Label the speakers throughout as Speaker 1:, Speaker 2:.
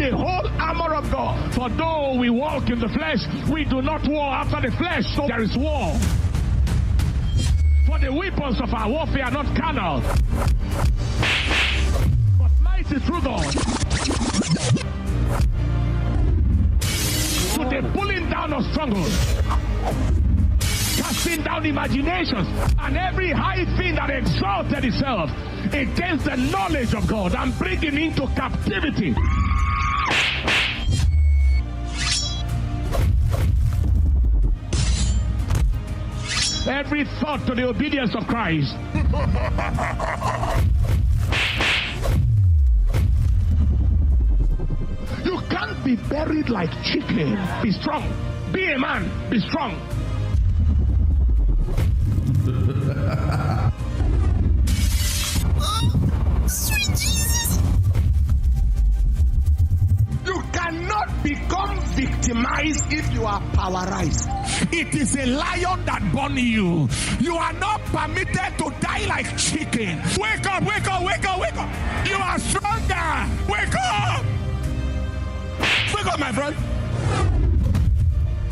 Speaker 1: the whole armor of God. For though we walk in the flesh, we do not war after the flesh, so there is war. For the weapons of our warfare are not carnal, but mighty through God to the pulling down of strongholds, casting down imaginations and every high thing that exalted itself against the knowledge of God, and bringing into captivity every thought to the obedience of Christ. You can't be buried like chicken. Be strong. Be a man. Be strong.
Speaker 2: Sweet Jesus!
Speaker 1: You cannot become victimized if you are powerized. It is a lion that born you. You are not permitted to die like chicken. Wake up, wake up, wake up, wake up. You are stronger. Wake up. Wake up, my friend.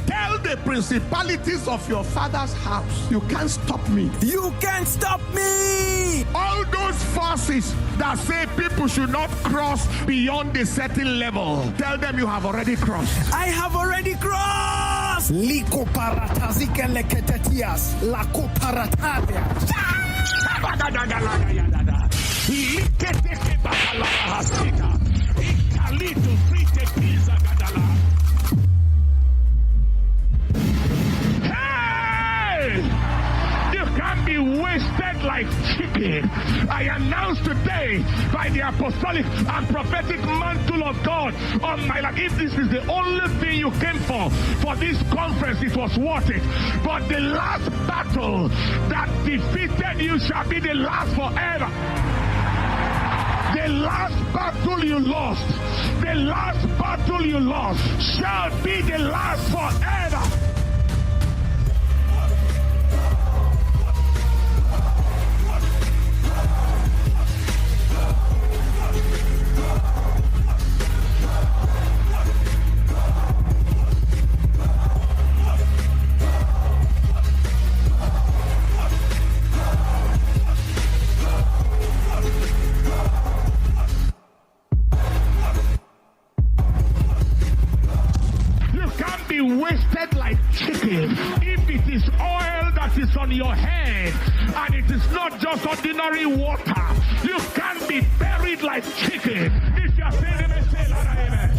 Speaker 1: Tell the principalities of your father's house, you can't stop me.
Speaker 2: You can't stop me!
Speaker 1: All those forces that say people should not cross beyond a certain level, tell them you have already crossed.
Speaker 2: I have already crossed! Liko paratazike leketetias, lako paratadia.
Speaker 1: Wasted like chicken. I announce today by the apostolic and prophetic mantle of God on my life. If this is the only thing you came for this conference, it was worth it. But the last battle that defeated you shall be the last forever. The last battle you lost, the last battle you lost shall be the last forever. Wasted like chicken. If it is oil that is on your head and it is not just ordinary water, you can't be buried like chicken. If you are saying amen, say amen.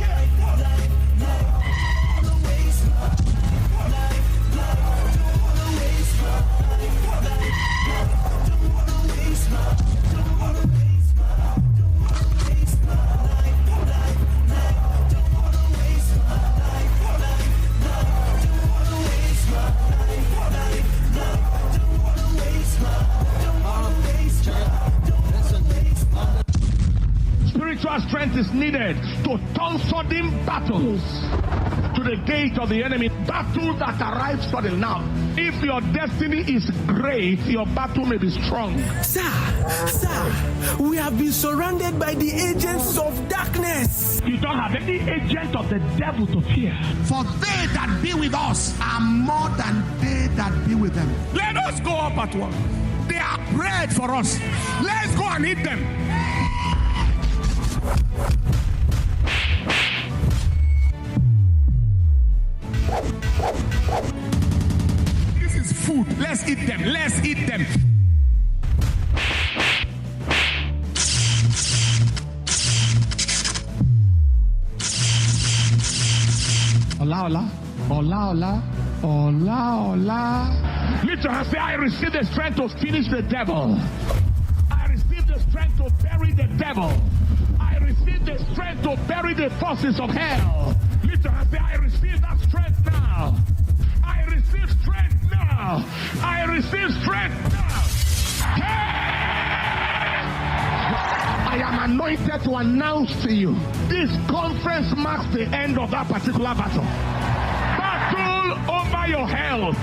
Speaker 1: Spiritual strength is needed to turn sudden battles to the gate of the enemy. Battle that arrives suddenly. Now, if your destiny is great, your battle may be strong.
Speaker 2: Sir, we have been surrounded by the agents of darkness.
Speaker 1: You don't have any agent of the devil to fear.
Speaker 3: For they that be with us are more than they that be with them.
Speaker 1: Let us go up at once. They are bread for us. Let's go and eat them. This is food. Let's eat them. Let's eat them. Hola, hola. Hola, hola. Hola, hola. Lift your hands. Say, I receive the strength to finish the devil. I receive the strength to bury the devil. I receive the strength to bury the forces of hell. Lift your hands. Say, I receive that strength now. I receive strength now. I receive strength now. Hey! I am anointed to announce to you, this conference marks the end of that particular battle. Battle over your health.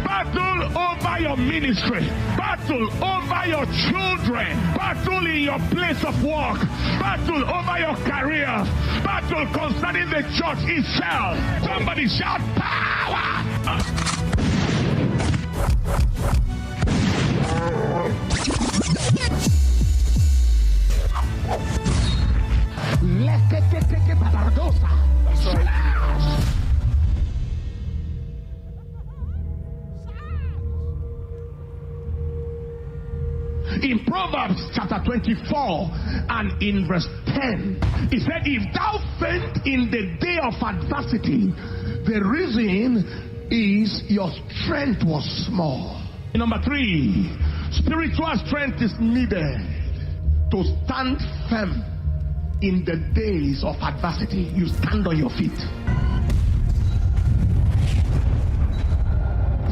Speaker 1: Battle over your ministry. Battle over your children. Battle in your place of work. Battle over your career. Battle counsel concerning the church, it shall. Somebody shout power. In Proverbs chapter 24 and in verse 10, he said, if thou faint in the day of adversity, the reason is your strength was small. Number 3, spiritual strength is needed to stand firm in the days of adversity. You stand on your feet.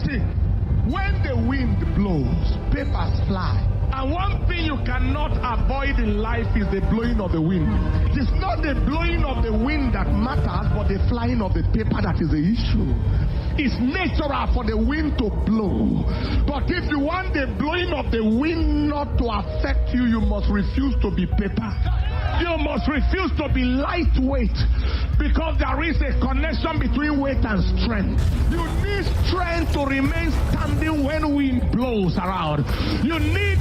Speaker 1: See, when the wind blows, papers fly. And one thing you cannot avoid in life is the blowing of the wind. It's not the blowing of the wind that matters, but the flying of the paper that is the issue. It's natural for the wind to blow. But if you want the blowing of the wind not to affect you, you must refuse to be paper. You must refuse to be lightweight, because there is a connection between weight and strength. You need strength to remain standing when wind blows around. You need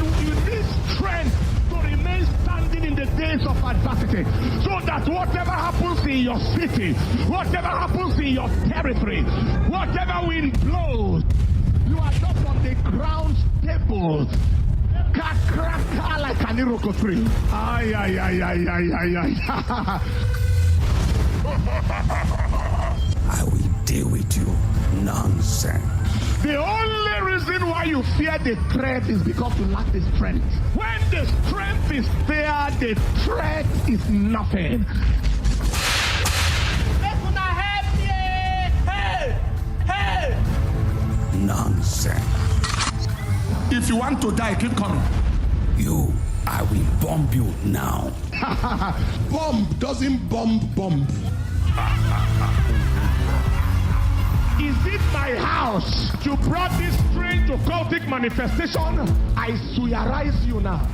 Speaker 1: strength to remain standing in the days of adversity, so that whatever happens in your city, whatever happens in your territory, whatever wind blows, you are not on the ground stable. Like an iroko tree. Ay.
Speaker 2: I will deal with you. Nonsense.
Speaker 1: The only reason why you fear the threat is because you lack the strength. When the strength is there, the threat is nothing.
Speaker 2: Nonsense.
Speaker 3: If you want to die, keep coming.
Speaker 2: I will bomb you now.
Speaker 3: Bomb doesn't bomb.
Speaker 1: Is it my house you brought this strange occultic manifestation? I suarize you now.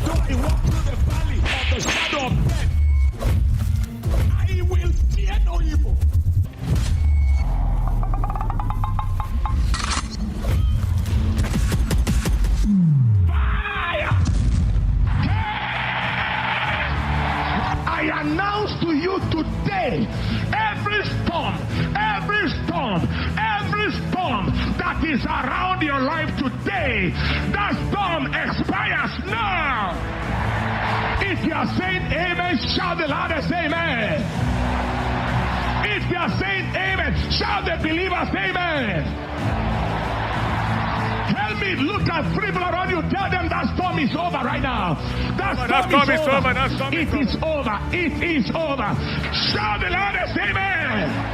Speaker 1: So I walk through the valley of the shadow of death, I will fear no evil. I announce to you today, every storm that is around your life today, that storm expires now. If you are saying amen, shout the loudest amen. If you are saying amen, shout the believers amen. Help me, look at 3 people around you, tell them that storm is over right now. That storm is over. It is over. It is over. Shout the loudest amen.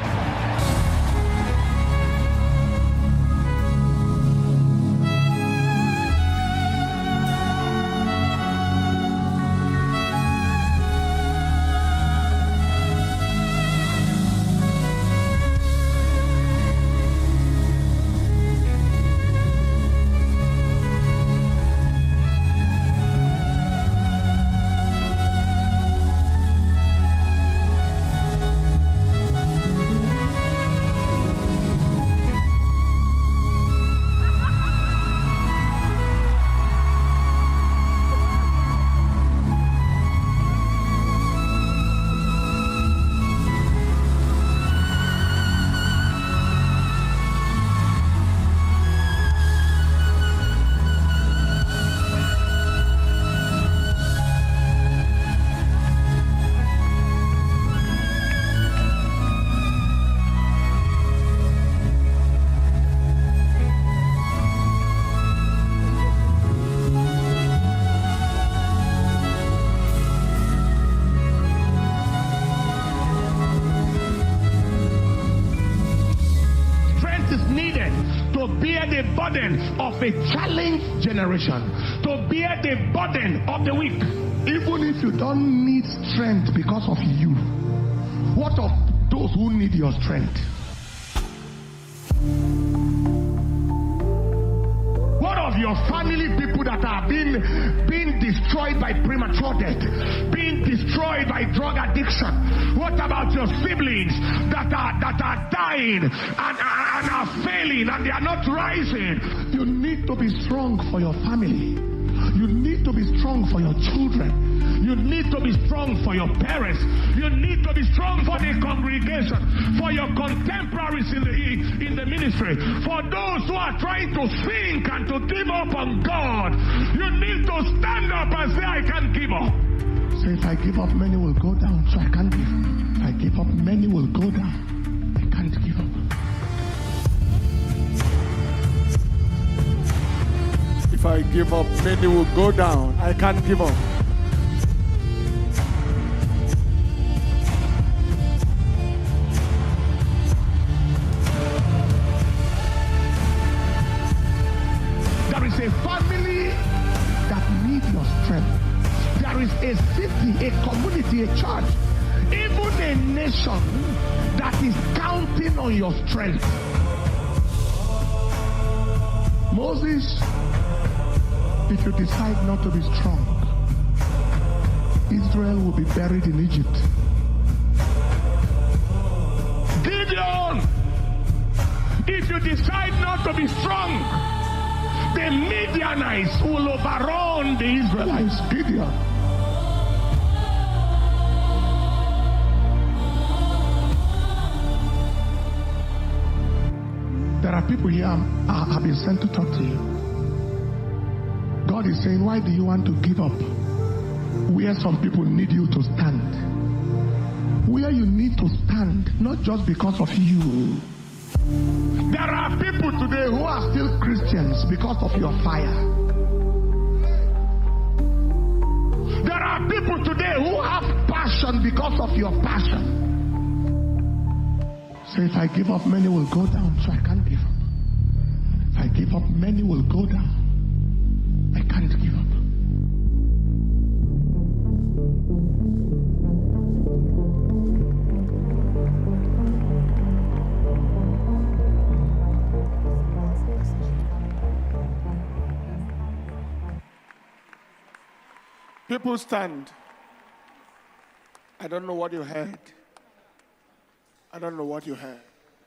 Speaker 1: Of a challenged generation, to bear the burden of the weak. Even if you don't need strength because of you, what of those who need your strength? What of your family people that are being destroyed by premature death, being destroyed by drug addiction? What about your siblings that are dying and are failing and they are not rising? You need to be strong for your family. You need to be strong for your children. You need to be strong for your parents. You need to be strong for the congregation, for your contemporaries in the ministry, for those who are trying to sink and to give up on God. You need to stand up and say, I can't give up. Say, if I give up, many will go down, so I can't give up. If I give up, many will go down. I can't give up.
Speaker 4: If I give up, many will go down. I can't give up.
Speaker 1: There is a family that needs your strength. There is a city, a community, a church, even a nation that is counting on your strength. Moses, if you decide not to be strong, Israel will be buried in Egypt. Gideon, if you decide not to be strong, the Midianites will overrun the Israelites. Gideon. There are people here have been sent to talk to you. God is saying, why do you want to give up where some people need you to stand? Where you need to stand, not just because of you. There are people today who are still Christians because of your fire. There are people today who have passion because of your passion. So if I give up, many will go down, so I can't give up. If I give up, many will go down. I can't give up.
Speaker 4: People stand. I don't know what you heard. I don't know what you heard.